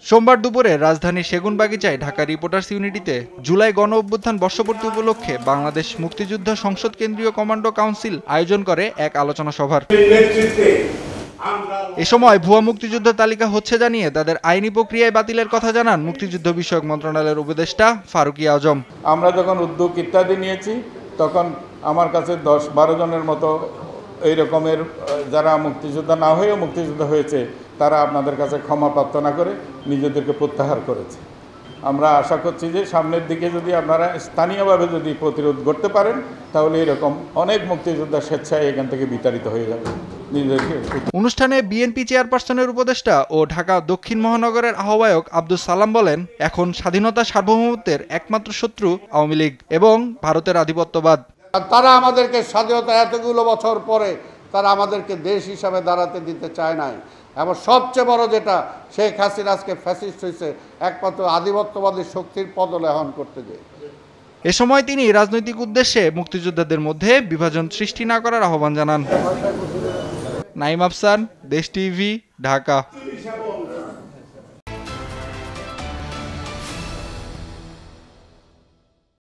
সোমবার দুপুরে রাজধানীর সেগুনবাগিচায় ঢাকা রিপোর্টার্স ইউনিটিতে জুলাই গণ অভ্যুত্থান বর্ষপূর্তি উপলক্ষে বাংলাদেশ মুক্তিযুদ্ধ সংসদ কেন্দ্রীয় কমান্ডো কাউন্সিল আয়োজন করে এক আলোচনা সভার। এ সময় ভুয়া মুক্তিযুদ্ধ তালিকা হচ্ছে জানিয়ে তাদের আইনি প্রক্রিয়ায় বাতিলের কথা জানান মুক্তিযুদ্ধ বিষয়ক মন্ত্রণালয়ের উপদেষ্টা ফারুকী আজম। আমরা যখন উদ্যোগ ইত্যাদি নিয়েছি তখন আমার কাছে 10-12 জনের মতো এই রকমের যারা মুক্তিযোদ্ধা না হয়েও মুক্তিযোদ্ধা হয়েছে তারা আপনাদের কাছে ক্ষমা প্রার্থনা করে নিজেদেরকে প্রত্যাহার করেছে। আমরা আশা করছি যে সামনের দিকে যদি আপনারা স্থানীয়ভাবে যদি প্রতিরোধ করতে পারেন তাহলে এরকম অনেক মুক্তিযোদ্ধা স্বেচ্ছায় এখান থেকে বিতাড়িত হয়ে যাবে। অনুষ্ঠানে বিএনপি চেয়ারপারসনের উপদেষ্টা ও ঢাকা দক্ষিণ মহানগরের আহ্বায়ক আব্দুস সালাম বলেন, এখন স্বাধীনতা সার্বভৌমত্বের একমাত্র শত্রু আওয়ামী লীগ এবং ভারতের আধিপত্যবাদ। তারা আমাদেরকে স্বাধীনতা এতগুলো বছর পরে তারা আমাদেরকে দেশ হিসাবে দাঁড়াতে দিতে চায় নাই, এবং সবচেয়ে বড় যেটা শেখ হাসিনা আজকে ফ্যাসিস্ট হয়েছে একমাত্র আধিপত্যবাদী শক্তির পদলেহন করতে যায়। এ সময় তিনি রাজনৈতিক উদ্দেশ্যে মুক্তিযোদ্ধাদের মধ্যে বিভাজন সৃষ্টি না করার আহ্বান জানান। নাইম আফসান, দেশ টিভি, ঢাকা।